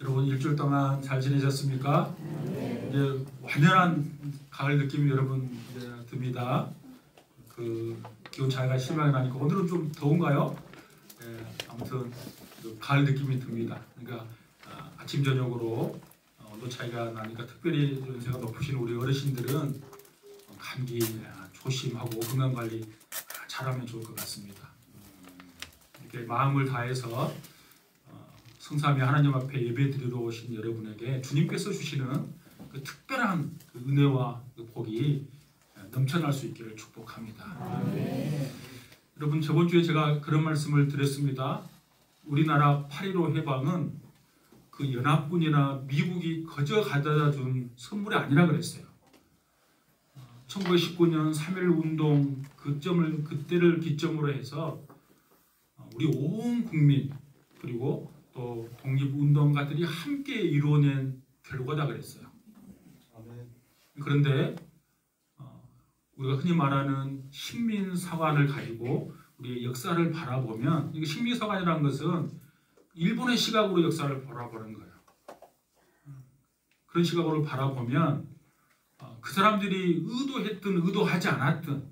여러분 일주일 동안 잘 지내셨습니까? 이제 완연한 가을 느낌이 여러분 이제 듭니다. 그 기온 차이가 심하게 나니까 오늘은 좀 더운가요? 아무튼 그 가을 느낌이 듭니다. 그러니까 아침 저녁으로 온도 차이가 나니까 특별히 연세가 높으신 우리 어르신들은 감기 조심하고 건강 관리 잘하면 좋을 것 같습니다. 이렇게 마음을 다해서 성삼위 하나님 앞에 예배드리러 오신 여러분에게 주님께서 주시는 그 특별한 그 은혜와 그 복이 넘쳐날 수 있기를 축복합니다. 여러분 저번 주에 제가 그런 말씀을 드렸습니다. 우리나라 8.15 해방은 그 연합군이나 미국이 거저 가져다 준 선물이 아니라 그랬어요. 1919년 3.1 운동 그때를 기점으로 해서 우리 온 국민 그리고 또 독립운동가들이 함께 이루어낸 결과다 그랬어요. 그런데 우리가 흔히 말하는 식민사관을 가지고 우리의 역사를 바라보면 식민사관이라는 것은 일본의 시각으로 역사를 바라보는 거예요. 그런 시각으로 바라보면 그 사람들이 의도했든 의도하지 않았든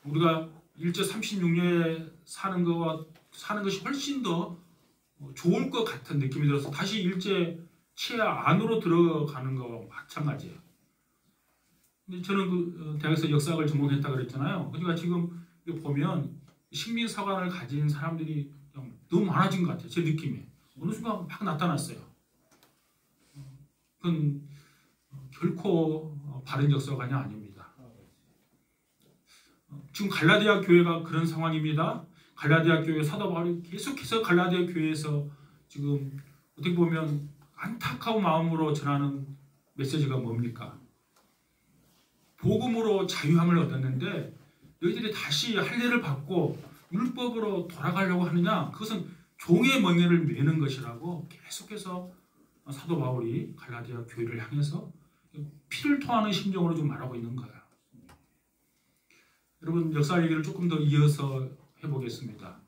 우리가 일제 36년에 사는 것이 훨씬 더 좋을 것 같은 느낌이 들어서 다시 일제 치하 안으로 들어가는 거와 마찬가지예요. 근데 저는 그 대학에서 역사학을 전공했다고 그랬잖아요. 그러니까 지금 보면 식민사관을 가진 사람들이 너무 많아진 것 같아요. 제 느낌에. 어느 순간 막 나타났어요. 그건 결코 바른 역사관이 아닙니다. 지금 갈라디아 교회가 그런 상황입니다. 갈라디아 교회 사도 바울이 계속해서 갈라디아 교회에서 지금 어떻게 보면 안타까운 마음으로 전하는 메시지가 뭡니까? 복음으로 자유함을 얻었는데 너희들이 다시 할례를 받고 율법으로 돌아가려고 하느냐? 그것은 종의 멍에를 매는 것이라고 계속해서 사도 바울이 갈라디아 교회를 향해서 피를 토하는 심정으로 좀 말하고 있는 거예요. 여러분 역사 얘기를 조금 더 이어서 해보겠습니다.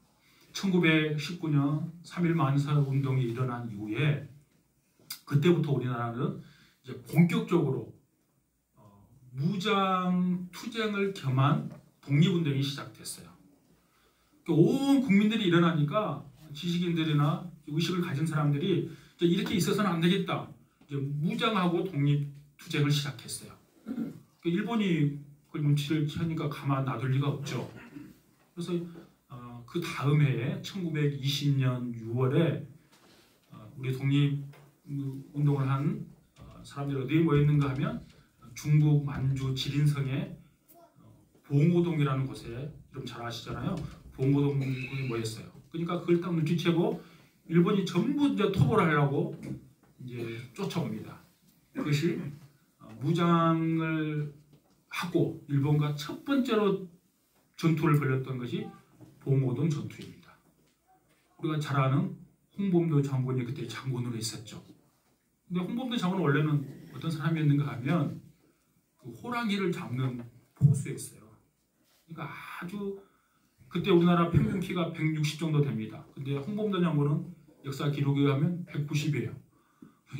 1919년 3.1 만사 운동이 일어난 이후에 그때부터 우리나라는 이제 본격적으로 무장 투쟁을 겸한 독립운동이 시작됐어요. 온 국민들이 일어나니까 지식인들이나 의식을 가진 사람들이 이렇게 있어서는 안 되겠다. 이제 무장하고 독립투쟁을 시작했어요. 일본이 그 눈치를 채니까 가만 놔둘 리가 없죠. 그래서 그 다음 해에 1920년 6월에 우리 독립운동을 한 사람들이 어디에 모였는가 하면 중국 만주 지린성의 봉오동이라는 곳에 좀 잘 아시잖아요. 봉오동이 모였어요. 그러니까 그걸 딱 눈치채고 일본이 전부 이제 토벌을 하려고 이제 쫓아옵니다. 그것이 무장을 하고 일본과 첫 번째로 전투를 벌였던 것이 봉오동 전투입니다. 우리가 잘 아는 홍범도 장군이 그때 장군으로 있었죠. 근데 홍범도 장군은 원래는 어떤 사람이었는가 하면 그 호랑이를 잡는 포수였어요. 그러니까 아주 그때 우리나라 평균 키가 160 정도 됩니다. 근데 홍범도 장군은 역사 기록에 하면 190이에요.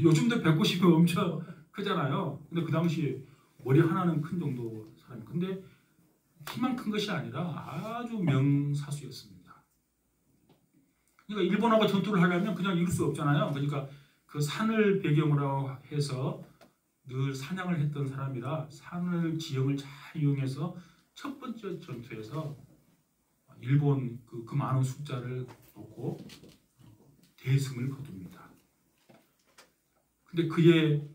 요즘도 190이면 엄청 크잖아요. 근데 그 당시에 머리 하나는 큰 정도 사람이. 근데 키만 큰 것이 아니라 아주 명사수였습니다. 그러니까 일본하고 전투를 하려면 그냥 이룰 수 없잖아요. 그러니까 그 산을 배경으로 해서 늘 사냥을 했던 사람이라 산을 지형을 잘 이용해서 첫 번째 전투에서 일본 그 많은 숫자를 놓고 대승을 거둡니다. 근데 그의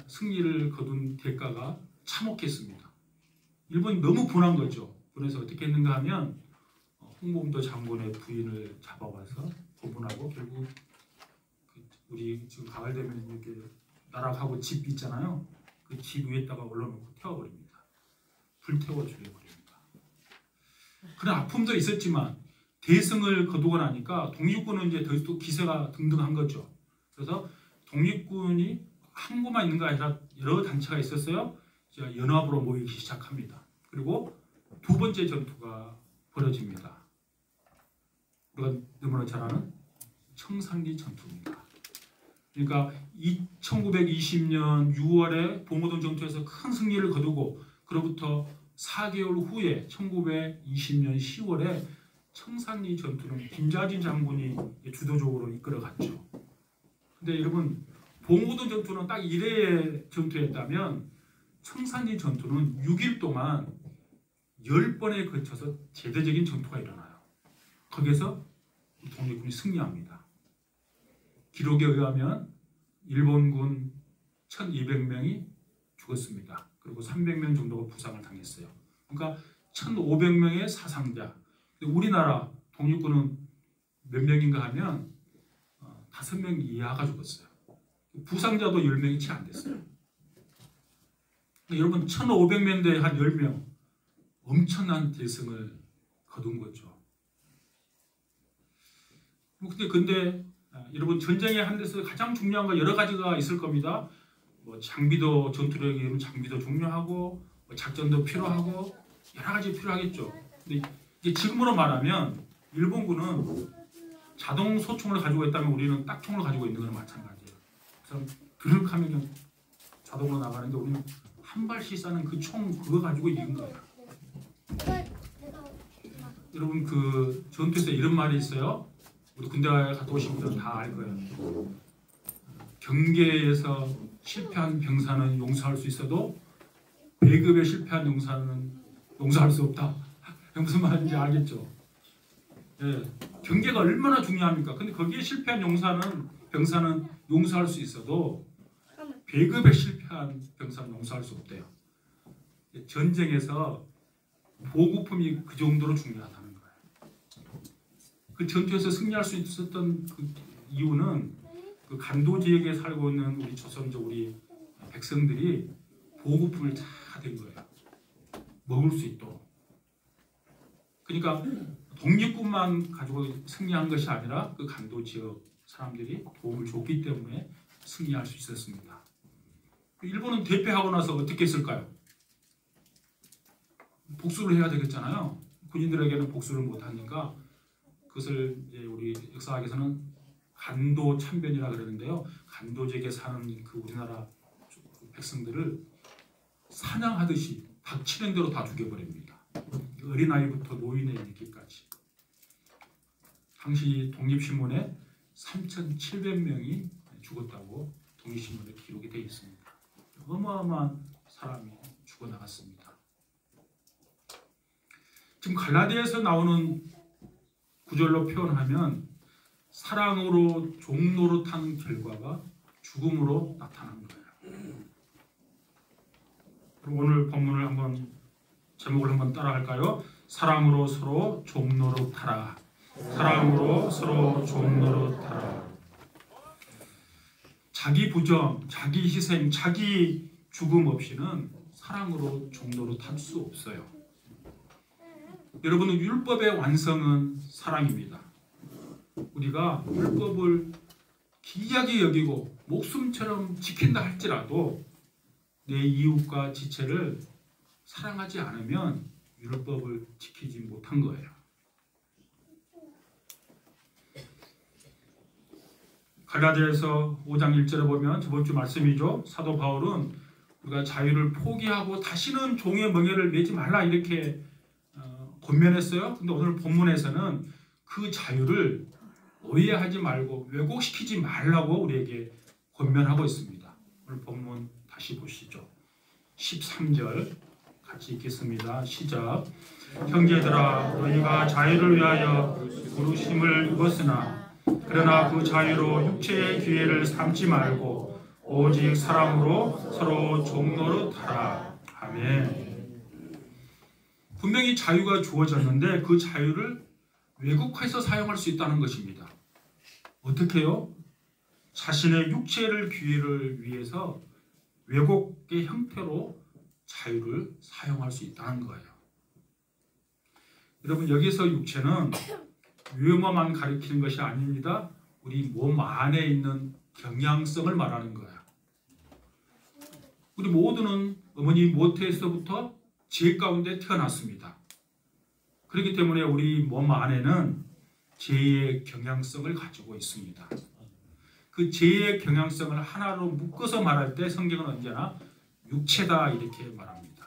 승리를 거둔 대가가 참혹했습니다. 일본이 너무 분한 거죠. 그래서 어떻게 했는가 하면 홍범도 장군의 부인을 잡아와서 고문하고 결국 우리 지금 가을 되면 이렇게 나락하고 집 있잖아요. 그 집 위에다가 올려놓고 태워버립니다. 불태워 죽여버립니다. 그런 아픔도 있었지만 대승을 거두고 나니까 독립군은 이제 더 기세가 등등한 거죠. 그래서 독립군이 한 곳만 있는 게 아니라 여러 단체가 있었어요. 연합으로 모이기 시작합니다. 그리고 두 번째 전투가 벌어집니다. 우리가 너무나 잘 아는 청산리 전투입니다. 그러니까 1920년 6월에 봉오동 전투에서 큰 승리를 거두고 그로부터 4개월 후에 1920년 10월에 청산리 전투는 김자진 장군이 주도적으로 이끌어갔죠. 근데 여러분 봉오동 전투는 딱 1회의 전투였다면 청산리 전투는 6일 동안 10번에 걸쳐서 제대적인 전투가 일어나요. 거기에서 독립군이 승리합니다. 기록에 의하면 일본군 1200명이 죽었습니다. 그리고 300명 정도가 부상을 당했어요. 그러니까 1500명의 사상자. 우리나라 독립군은 몇 명인가 하면 5명 이하가 죽었어요. 부상자도 10명이 채 안 됐어요. 여러분 1500명대에 한 10명 엄청난 대승을 거둔 거죠. 근데 여러분 전쟁의 한 데서 가장 중요한 거 여러 가지가 있을 겁니다. 뭐 장비도 전투력이 장비도 중요하고 뭐 작전도 필요하고 여러 가지 필요하겠죠. 근데 이게 지금으로 말하면 일본군은 자동 소총을 가지고 있다면 우리는 딱총을 가지고 있는 거랑 마찬가지예요. 그래서 드륵하면 그냥 자동으로 나가는데 우리는 한 발씩 쏴는 그 총 그거 가지고 이긴 거예요. 여러분 그 전투에서 이런 말이 있어요. 우리 군대 갔다 오신 분들은 다 알 거예요. 경계에서 실패한 병사는 용서할 수 있어도 배급에 실패한 용사는 용서할 수 없다. 무슨 말인지 알겠죠? 예, 경계가 얼마나 중요합니까? 근데 거기에 실패한 병사는 용서할 수 있어도 배급에 실패한 병사는 용서할 수 없대요. 전쟁에서 보급품이 그 정도로 중요하다는 거예요. 그 전투에서 승리할 수 있었던 그 이유는 그 간도 지역에 살고 있는 우리 조선족 우리 백성들이 보급품을 다 된 거예요. 먹을 수 있도록. 그러니까 독립군만 가지고 승리한 것이 아니라 그 간도 지역 사람들이 도움을 줬기 때문에 승리할 수 있었습니다. 일본은 대패하고 나서 어떻게 했을까요? 복수를 해야 되겠잖아요. 군인들에게는 복수를 못하니까 그것을 이제 우리 역사학에서는 간도 참변이라 그러는데요. 간도 지역에 사는 그 우리나라 백성들을 사냥하듯이 닥치는 대로 다 죽여버립니다. 어린아이부터 노인에 이르기까지. 당시 독립신문에 3,700명이 죽었다고 독립신문에 기록이 되어 있습니다. 어마어마한 사람이 죽어나갔습니다. 지금 갈라디아에서 나오는 구절로 표현하면 사랑으로 종노릇하는 결과가 죽음으로 나타난 거예요. 그럼 오늘 본문을 한번 제목을 한번 따라할까요? 사랑으로 서로 종노릇하라. 사랑으로 서로 종노릇하라. 자기 부정, 자기 희생, 자기 죽음 없이는 사랑으로 종노릇할 수 없어요. 여러분은 율법의 완성은 사랑입니다. 우리가 율법을 귀하게 여기고 목숨처럼 지킨다 할지라도 내 이웃과 지체를 사랑하지 않으면 율법을 지키지 못한 거예요. 갈라디아서 5장 1절에 보면 저번 주 말씀이죠. 사도 바울은 우리가 자유를 포기하고 다시는 종의 멍에를 매지 말라 이렇게 권면했어요. 근데 오늘 본문에서는 그 자유를 오해하지 말고 왜곡시키지 말라고 우리에게 권면하고 있습니다. 오늘 본문 다시 보시죠. 13절 같이 읽겠습니다. 시작. 형제들아 너희가 자유를 위하여 부르심을 입었으나 그러나 그 자유로 육체의 기회를 삼지 말고 오직 사랑으로 서로 종노릇하라. 아멘. 분명히 자유가 주어졌는데 그 자유를 왜곡해서 사용할 수 있다는 것입니다. 어떻게요? 자신의 육체를 기회를 위해서 왜곡의 형태로 자유를 사용할 수 있다는 거예요. 여러분 여기서 육체는 외모만 가리키는 것이 아닙니다. 우리 몸 안에 있는 경향성을 말하는 거예요. 우리 모두는 어머니 모태에서부터 죄 가운데 태어났습니다. 그렇기 때문에 우리 몸 안에는 죄의 경향성을 가지고 있습니다. 그 죄의 경향성을 하나로 묶어서 말할 때 성경은 언제나 육체다 이렇게 말합니다.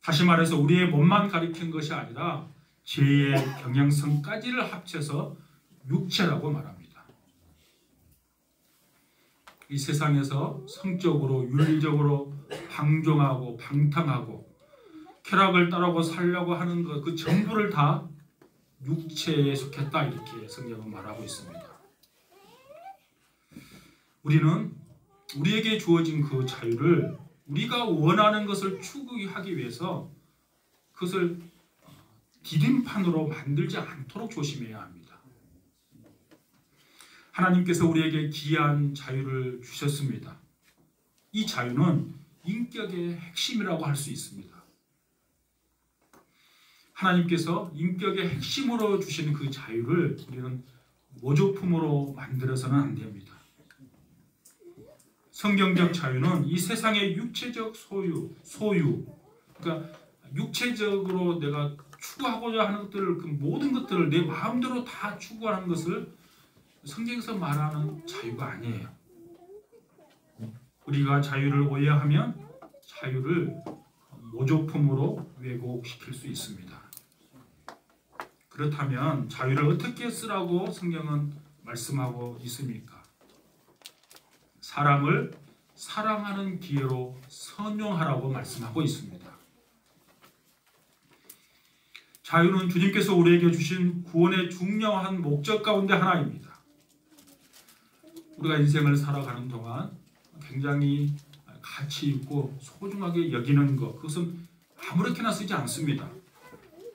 다시 말해서 우리의 몸만 가리킨 것이 아니라 죄의 경향성까지를 합쳐서 육체라고 말합니다. 이 세상에서 성적으로 윤리적으로 방종하고 방탕하고 쾌락을 따르고 살려고 하는 것 그 전부를 다 육체에 속했다 이렇게 성경은 말하고 있습니다. 우리는 우리에게 주어진 그 자유를 우리가 원하는 것을 추구하기 위해서 그것을 디딤판으로 만들지 않도록 조심해야 합니다. 하나님께서 우리에게 귀한 자유를 주셨습니다. 이 자유는 인격의 핵심이라고 할 수 있습니다. 하나님께서 인격의 핵심으로 주신 그 자유를 우리는 모조품으로 만들어서는 안 됩니다. 성경적 자유는 이 세상의 육체적 소유, 그러니까 육체적으로 내가 추구하고자 하는 것들을 그 모든 것들을 내 마음대로 다 추구하는 것을 성경에서 말하는 자유가 아니에요. 우리가 자유를 오해하면 자유를 모조품으로 왜곡시킬 수 있습니다. 그렇다면 자유를 어떻게 쓰라고 성경은 말씀하고 있습니까? 사람을 사랑하는 기회로 선용하라고 말씀하고 있습니다. 자유는 주님께서 우리에게 주신 구원의 중요한 목적 가운데 하나입니다. 우리가 인생을 살아가는 동안 굉장히 가치 있고 소중하게 여기는 것, 그것은 아무렇게나 쓰지 않습니다.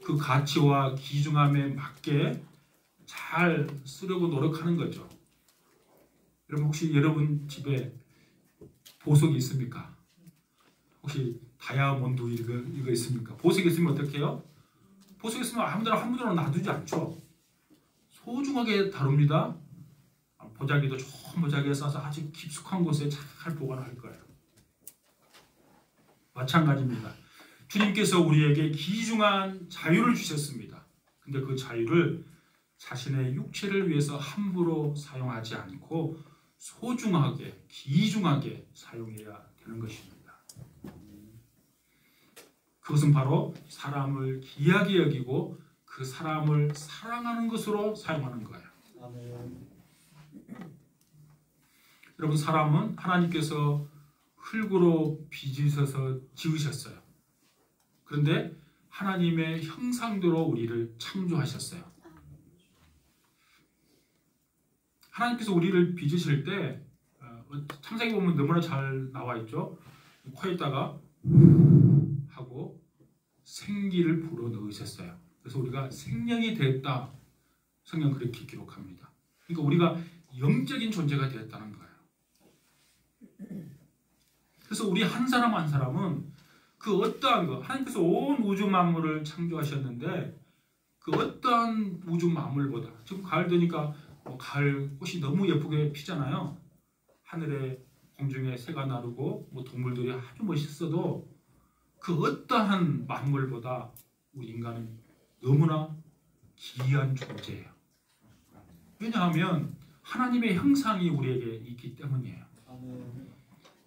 그 가치와 귀중함에 맞게 잘 쓰려고 노력하는 거죠. 여러분 혹시 여러분 집에 보석이 있습니까? 혹시 다이아몬드 이거 있습니까? 보석이 있으면 어떻게 해요? 보석이 있으면 아무데나 함부로 놔두지 않죠. 소중하게 다룹니다. 보자기도 좋은 보자기에 싸서 아주 깊숙한 곳에 잘 보관할 거예요. 마찬가지입니다. 주님께서 우리에게 귀중한 자유를 주셨습니다. 근데 그 자유를 자신의 육체를 위해서 함부로 사용하지 않고 소중하게, 귀중하게 사용해야 되는 것입니다. 그것은 바로 사람을 귀하게 여기고 그 사람을 사랑하는 것으로 사용하는 거예요. 여러분, 사람은 하나님께서 흙으로 빚으셔서 지으셨어요. 그런데 하나님의 형상대로 우리를 창조하셨어요. 하나님께서 우리를 빚으실 때 창세기 보면 너무나 잘 나와 있죠. 코에다가 하고 생기를 불어 넣으셨어요. 그래서 우리가 생명이 되었다. 성경 그렇게 기록합니다. 그러니까 우리가 영적인 존재가 되었다는 거예요. 그래서 우리 한 사람 한 사람은 그 어떠한 것, 하나님께서 온 우주 만물을 창조하셨는데 그 어떠한 우주 만물보다, 지금 가을 되니까 가을 꽃이 너무 예쁘게 피잖아요. 하늘에 공중에 새가 나르고 동물들이 아주 멋있어도 그 어떠한 만물보다 우리 인간은 너무나 귀한 존재예요. 왜냐하면 하나님의 형상이 우리에게 있기 때문이에요.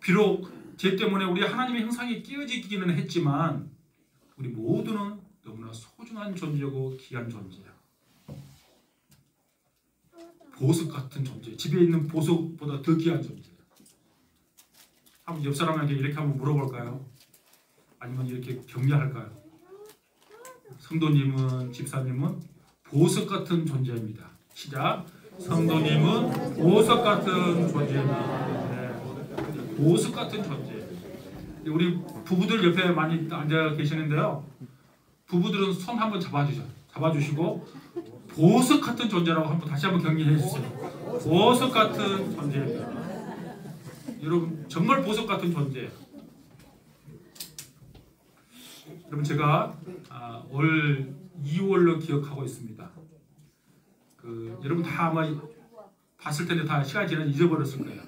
비록 죄 때문에 우리 하나님의 형상이 깨어지기는 했지만 우리 모두는 너무나 소중한 존재고 귀한 존재예요. 보석 같은 존재, 집에 있는 보석보다 더 귀한 존재예요. 한번 옆 사람에게 이렇게 한번 물어볼까요? 아니면 이렇게 격려할까요? 성도님은, 집사님은 보석 같은 존재입니다. 시작. 성도님은 보석 같은 존재입니다. 네. 보석 같은 존재. 우리 부부들 옆에 많이 앉아 계시는데요. 부부들은 손 한번 잡아주시고 보석 같은 존재라고 다시 한번 격려해 주세요. 보석 같은 존재입니다. 여러분 정말 보석 같은 존재예요. 여러분 제가 올 2월로 기억하고 있습니다. 여러분 다 아마 봤을 텐데 다 시간이 지나서 잊어버렸을 거예요.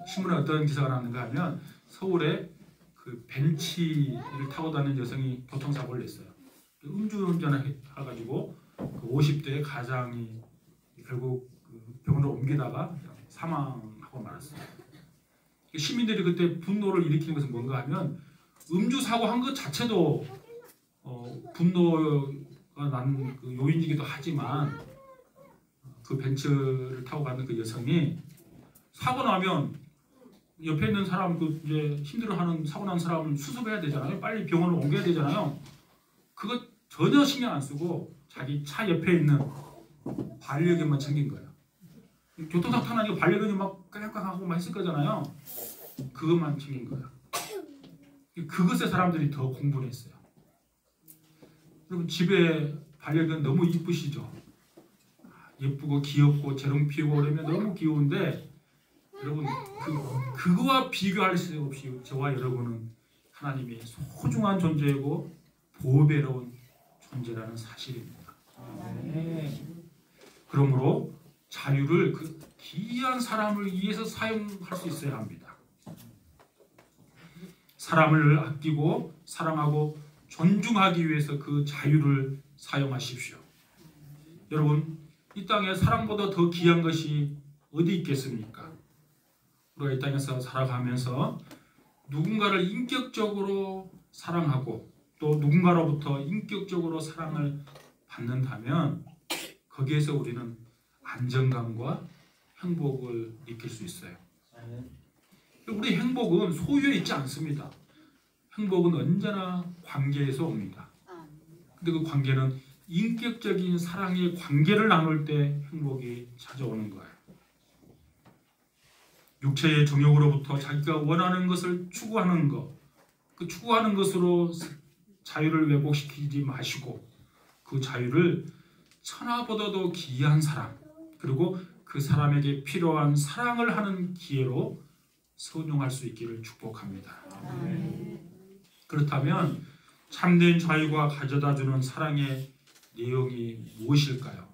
신문에 어떤 기사가 나왔는가 하면 서울에 그 벤치를 타고 다니는 여성이 교통사고를 냈어요. 음주운전을 해가지고 그 50대 가장이 결국 병원으로 옮기다가 그냥 사망하고 말았어요. 시민들이 그때 분노를 일으키는 것은 뭔가 하면 음주 사고 한 것 자체도 분노가 난 그 요인이기도 하지만 그 벤츠를 타고 가는 그 여성이 사고 나면 옆에 있는 사람 그 이제 힘들어하는 사고 난 사람을 수습해야 되잖아요. 빨리 병원을 옮겨야 되잖아요. 그거 전혀 신경 안 쓰고 자기 차 옆에 있는 반려견만 챙긴 거예요. 교통사고 나니까 반려견이 막 깍깍하고 막 했을 거잖아요. 그것만 챙긴 거예요. 그것에 사람들이 더 공분을 했어요. 여러분 집에 반려견 너무 이쁘시죠? 예쁘고 귀엽고 재롱 피우고 그러면 너무 귀여운데 여러분 그거와 비교할 수 없이 저와 여러분은 하나님의 소중한 존재이고 보배로운 존재라는 사실입니다. 그러므로 자유를 그 귀한 사람을 위해서 사용할 수 있어야 합니다. 사람을 아끼고 사랑하고 존중하기 위해서 그 자유를 사용하십시오. 여러분 이 땅에 사랑보다 더 귀한 것이 어디 있겠습니까? 우리가 이 땅에서 살아가면서 누군가를 인격적으로 사랑하고 또 누군가로부터 인격적으로 사랑을 받는다면 거기에서 우리는 안정감과 행복을 느낄 수 있어요. 우리 행복은 소유에 있지 않습니다. 행복은 언제나 관계에서 옵니다. 근데 그 관계는 인격적인 사랑의 관계를 나눌 때 행복이 찾아오는 거예요. 육체의 정욕으로부터 자기가 원하는 것을 추구하는 것, 그 추구하는 것으로 자유를 왜곡시키지 마시고 그 자유를 천하보다도 귀한 사람, 그리고 그 사람에게 필요한 사랑을 하는 기회로 선용할 수 있기를 축복합니다. 그렇다면 참된 자유가 가져다주는 사랑의 내용이 무엇일까요?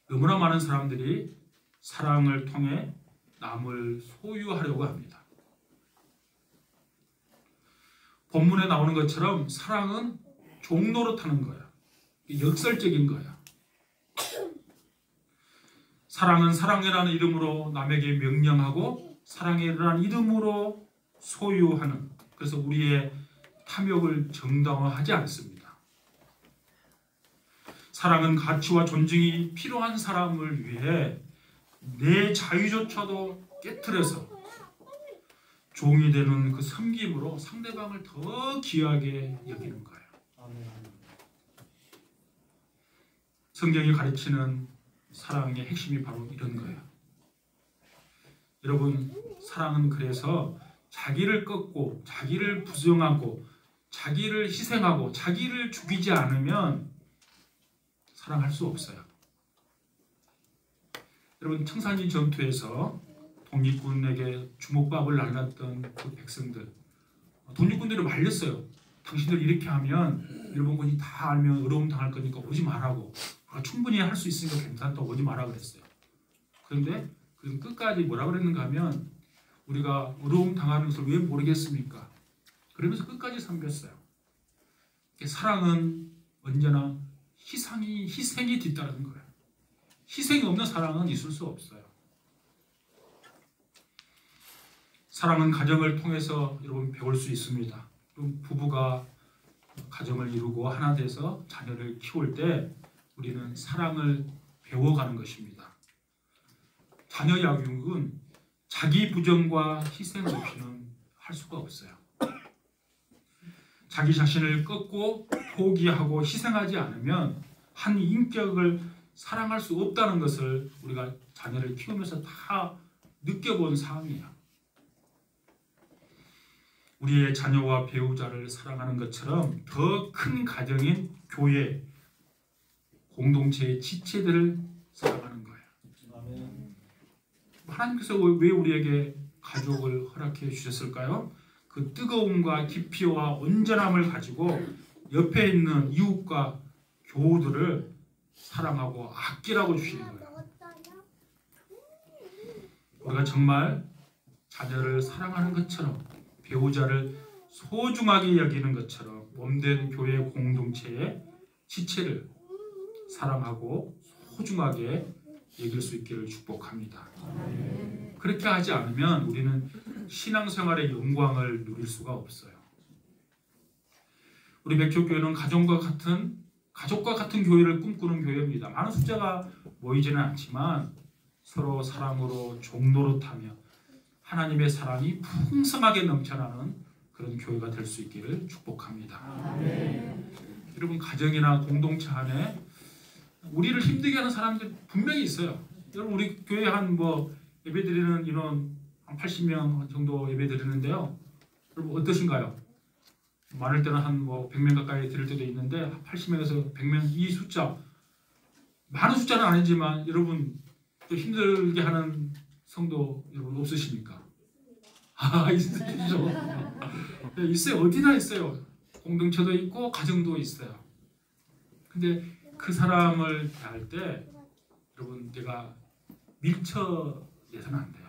너무나 많은 사람들이 사랑을 통해 남을 소유하려고 합니다. 본문에 나오는 것처럼 사랑은 종노릇하는 거야. 역설적인 거야. 사랑은 사랑이라는 이름으로 남에게 명령하고 사랑이라는 이름으로 소유하는, 그래서 우리의 탐욕을 정당화하지 않습니다. 사랑은 가치와 존중이 필요한 사람을 위해 내 자유조차도 깨트려서 종이 되는 그 섬김으로 상대방을 더 귀하게 여기는 거예요. 성경이 가르치는 사랑의 핵심이 바로 이런 거예요. 여러분, 사랑은 그래서 자기를 꺾고 자기를 부정하고 자기를 희생하고 자기를 죽이지 않으면 사랑할 수 없어요. 여러분, 청산리 전투에서 독립군에게 주먹밥을 날랐던 그 백성들, 독립군들이 말렸어요. 당신들 이렇게 하면 일본군이 다 알면 어려움 당할 거니까 오지 말라고. 충분히 할 수 있으니까 괜찮다고 오지 마라 그랬어요. 그런데 끝까지 뭐라 그랬는가 하면 우리가 어려움 당하는 것을 왜 모르겠습니까? 그러면서 끝까지 섬겼어요. 사랑은 언제나 희생이 뒤따르는 거예요. 희생이 없는 사랑은 있을 수 없어요. 사랑은 가정을 통해서 여러분 배울 수 있습니다. 부부가 가정을 이루고 하나 돼서 자녀를 키울 때 우리는 사랑을 배워가는 것입니다. 자녀 양육은 자기 부정과 희생 없이는 할 수가 없어요. 자기 자신을 꺾고 포기하고 희생하지 않으면 한 인격을 사랑할 수 없다는 것을 우리가 자녀를 키우면서 다 느껴본 사항이에요. 우리의 자녀와 배우자를 사랑하는 것처럼 더 큰 가정인 교회, 공동체의 지체들을 사랑하는 거예요. 하나님께서 왜 우리에게 가족을 허락해 주셨을까요? 그 뜨거움과 깊이와 온전함을 가지고 옆에 있는 이웃과 교우들을 사랑하고 아끼라고 주시는 거예요. 우리가 정말 자녀를 사랑하는 것처럼 배우자를 소중하게 여기는 것처럼 몸된 교회 공동체의 지체를 사랑하고 소중하게 여길 수 있기를 축복합니다. 그렇게 하지 않으면 우리는 신앙생활의 영광을 누릴 수가 없어요. 우리 백조교회는 가족과 같은 교회를 꿈꾸는 교회입니다. 많은 숫자가 모이지는 않지만 서로 사랑으로 종노릇하며 하나님의 사랑이 풍성하게 넘쳐나는 그런 교회가 될 수 있기를 축복합니다. 여러분, 가정이나 공동체 안에 우리를 힘들게 하는 사람들 분명히 있어요. 여러분, 우리 교회 예배드리는 인원 한 80명 정도 예배드리는데요. 여러분 어떠신가요? 많을 때는 한 100명 가까이 드릴 때도 있는데 80명에서 100명 이 숫자, 많은 숫자는 아니지만 여러분 또 힘들게 하는 성도 여러분 없으십니까? 있으시죠? 있어요. 어디나 있어요. 공동체도 있고 가정도 있어요. 근데 그 사람을 대할 때 여러분 내가 밀쳐내서는 안 돼요.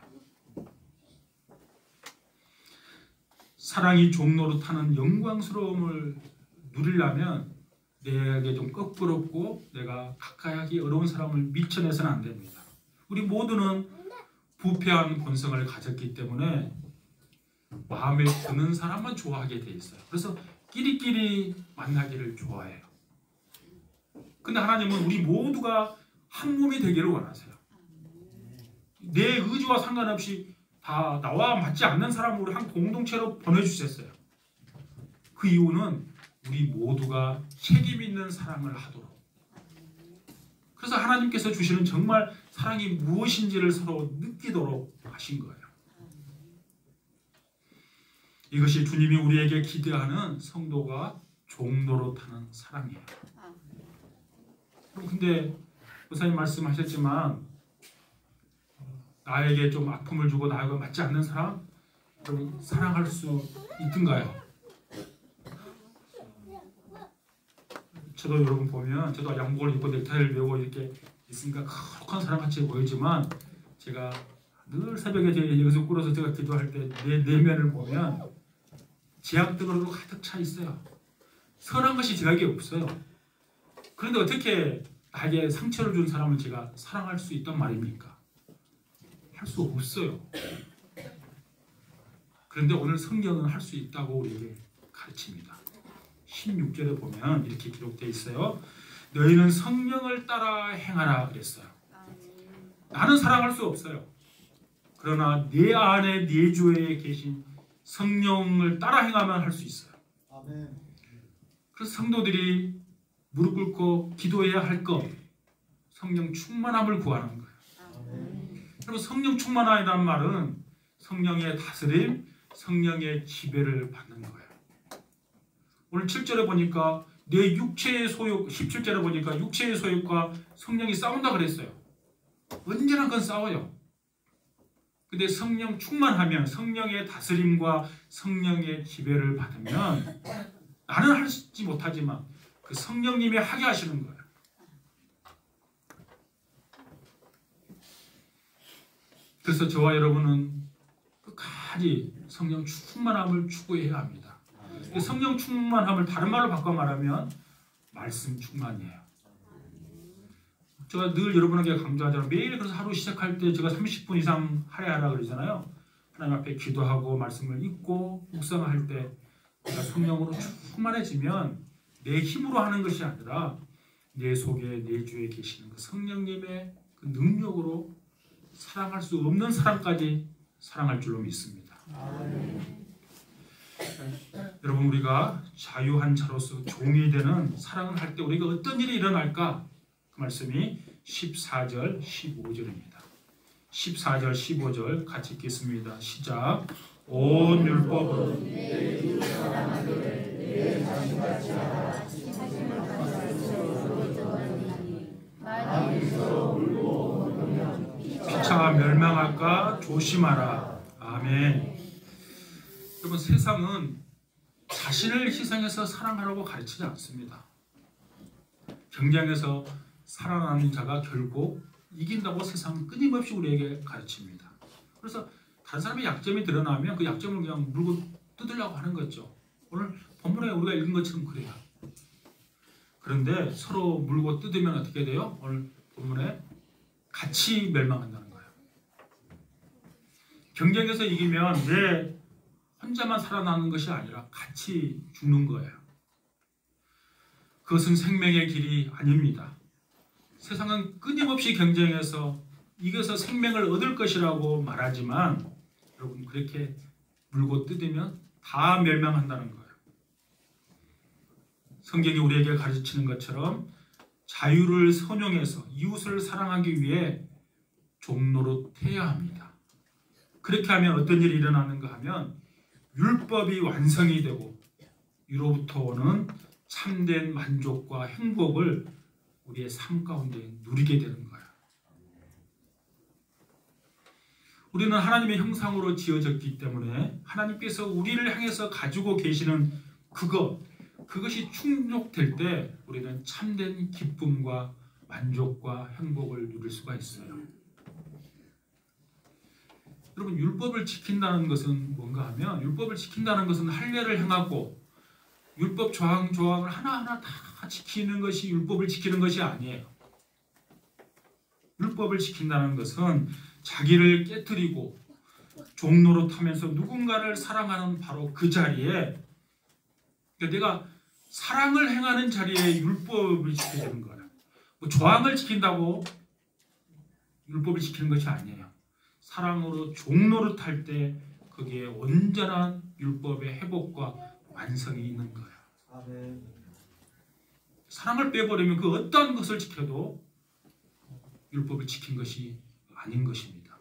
사랑이 종노릇하는 영광스러움을 누리려면 내게 좀 껄끄럽고 내가 가까이 하기 어려운 사람을 밀쳐내서는 안 됩니다. 우리 모두는 부패한 본성을 가졌기 때문에 마음에 드는 사람만 좋아하게 돼 있어요. 그래서 끼리끼리 만나기를 좋아해요. 근데 하나님은 우리 모두가 한 몸이 되기를 원하세요. 내 의지와 상관없이 다 나와 맞지 않는 사람으로 한 공동체로 보내주셨어요. 그 이유는 우리 모두가 책임 있는 사랑을 하도록. 그래서 하나님께서 주시는 정말 사랑이 무엇인지를 서로 느끼도록 하신 거예요. 이것이 주님이 우리에게 기대하는 성도가 종노릇하는 사랑이에요. 근데 목사님 말씀하셨지만 나에게 좀 아픔을 주고 나하고 맞지 않는 사람 사랑할 수 있던가요? 저도 여러분 보면 저도 양복을 입고 넥타이를 메고 이렇게 있으니까 거룩한 사람같이 보이지만 제가 늘 새벽에 여기서 꿇어서 제가 기도할 때 내 내면을 보면 제약등으로 가득 차 있어요. 선한 것이 제게 없어요. 그런데 어떻게 나에게 상처를 준 사람을 제가 사랑할 수 있단 말입니까? 할 수 없어요. 그런데 오늘 성경은 할 수 있다고 우리에게 가르칩니다. 16절에 보면 이렇게 기록되어 있어요. 너희는 성령을 따라 행하라 그랬어요. 나는 사랑할 수 없어요. 그러나 내 안에 내주에 계신 성령을 따라 행하면 할 수 있어요. 그래서 성도들이 무릎 꿇고 기도해야 할 것, 성령 충만함을 구하는 거예요. 그리고 성령 충만함이라는 말은 성령의 다스림, 성령의 지배를 받는 거예요. 오늘 7절에 보니까 내 육체의 소욕, 17절에 보니까 육체의 소욕과 성령이 싸운다 그랬어요. 언제나 그건 싸워요. 근데 성령 충만하면 성령의 다스림과 성령의 지배를 받으면 나는 하지 못하지만 그 성령님이 하게 하시는 거예요. 그래서 저와 여러분은 끝까지 성령 충만함을 추구해야 합니다. 성령 충만함을 다른 말로 바꿔 말하면 말씀 충만이에요. 제가 늘 여러분에게 강조하잖아요. 매일 그래서 하루 시작할 때 제가 30분 이상 할애하라 그러잖아요. 하나님 앞에 기도하고 말씀을 읽고 묵상할 때 내가 성령으로 충만해지면 내 힘으로 하는 것이 아니라 내 속에 내 주에 계시는 그 성령님의 그 능력으로 사랑할 수 없는 사람까지 사랑할 줄로 믿습니다. 여러분, 우리가 자유한 자로서 종이 되는 사랑을 할 때 우리가 어떤 일이 일어날까? 그 말씀이 14절, 15절입니다. 14절, 15절 같이 읽겠습니다. 시작. 온 율법은 내 이웃 사랑하기를 내 자신같이 하라. 피차 멸망할까 조심하라. 아멘. 여러분, 세상은 자신을 희생해서 사랑하라고 가르치지 않습니다. 경쟁에서 살아나는 자가 결국 이긴다고 세상은 끊임없이 우리에게 가르칩니다. 그래서 다른 사람의 약점이 드러나면 그 약점을 그냥 물고 뜯으려고 하는 거죠. 오늘 본문에 우리가 읽은 것처럼 그래요. 그런데 서로 물고 뜯으면 어떻게 돼요? 오늘 본문에 같이 멸망한다는 거예요. 경쟁에서 이기면 내 혼자만 살아나는 것이 아니라 같이 죽는 거예요. 그것은 생명의 길이 아닙니다. 세상은 끊임없이 경쟁해서 이겨서 생명을 얻을 것이라고 말하지만 여러분, 그렇게 물고 뜯으면 다 멸망한다는 거예요. 성경이 우리에게 가르치는 것처럼 자유를 선용해서 이웃을 사랑하기 위해 종노릇해야 합니다. 그렇게 하면 어떤 일이 일어나는가 하면 율법이 완성이 되고 이로부터 오는 참된 만족과 행복을 우리의 삶 가운데 누리게 되는 거예요. 우리는 하나님의 형상으로 지어졌기 때문에 하나님께서 우리를 향해서 가지고 계시는 그것이 충족될 때 우리는 참된 기쁨과 만족과 행복을 누릴 수가 있어요. 여러분, 율법을 지킨다는 것은 뭔가 하면, 율법을 지킨다는 것은 할례를 행하고 율법 조항을 하나하나 다 지키는 것이 율법을 지키는 것이 아니에요. 율법을 지킨다는 것은 자기를 깨뜨리고 종노릇하면서 누군가를 사랑하는 바로 그 자리에, 그러니까 내가 사랑을 행하는 자리에 율법을 지켜야 되는 거예요. 뭐 조항을 지킨다고 율법을 지키는 것이 아니에요. 사랑으로 종노릇할 때 거기에 온전한 율법의 회복과 완성이 있는 거예요. 아멘. 사랑을 빼버리면 그 어떠한 것을 지켜도 율법을 지킨 것이 아닌 것입니다.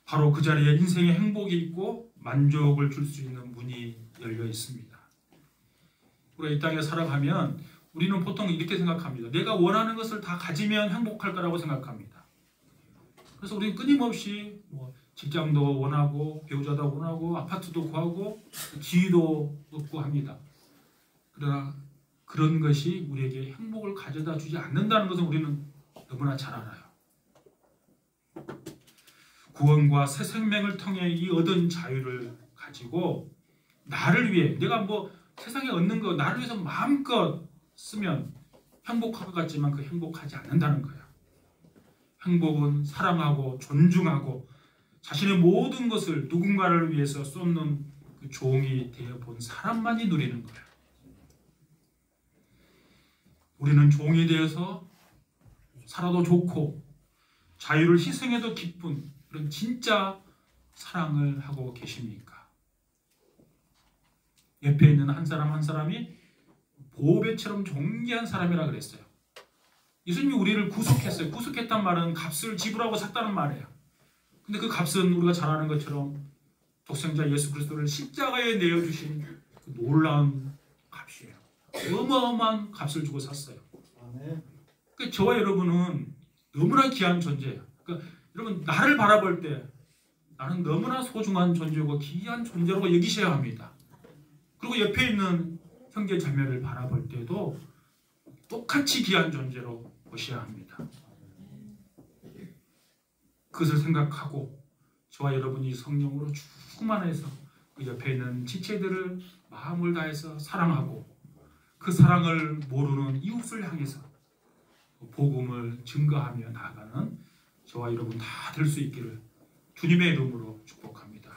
바로 그 자리에 인생의 행복이 있고 만족을 줄 수 있는 문이 열려 있습니다. 우리가 이 땅에 살아가면 우리는 보통 이렇게 생각합니다. 내가 원하는 것을 다 가지면 행복할 거라고 생각합니다. 그래서 우리는 끊임없이 직장도 원하고 배우자도 원하고 아파트도 구하고 지위도 얻고 합니다. 그러나 그런 것이 우리에게 행복을 가져다 주지 않는다는 것은 우리는 너무나 잘 알아요. 구원과 새 생명을 통해 이 얻은 자유를 가지고 나를 위해, 내가 세상에 얻는 거 나를 위해서 마음껏 쓰면 행복할 것 같지만 그 행복하지 않는다는 거예요. 행복은 사랑하고 존중하고 자신의 모든 것을 누군가를 위해서 쏟는 그 종이 되어본 사람만이 누리는 거예요. 우리는 종이 되어서 살아도 좋고 자유를 희생해도 기쁜 그런 진짜 사랑을 하고 계십니까? 옆에 있는 한 사람 한 사람이 보배처럼 존귀한 사람이라 그랬어요. 예수님이 우리를 구속했어요. 구속했단 말은 값을 지불하고 샀다는 말이에요. 근데 그 값은 우리가 잘 아는 것처럼 독생자 예수 그리스도를 십자가에 내어주신 그 놀라운 값이에요. 어마어마한 값을 주고 샀어요. 그러니까 저와 여러분은 너무나 귀한 존재예요. 그러니까 여러분, 나를 바라볼 때 나는 너무나 소중한 존재고 귀한 존재라고 여기셔야 합니다. 그리고 옆에 있는 형제 자매를 바라볼 때도 똑같이 귀한 존재로 보셔야 합니다. 그것을 생각하고 저와 여러분이 성령으로 충만해서 그 옆에 있는 지체들을 마음을 다해서 사랑하고 그 사랑을 모르는 이웃을 향해서 복음을 증거하며 나아가는 저와 여러분 다 될 수 있기를 주님의 이름으로 축복합니다.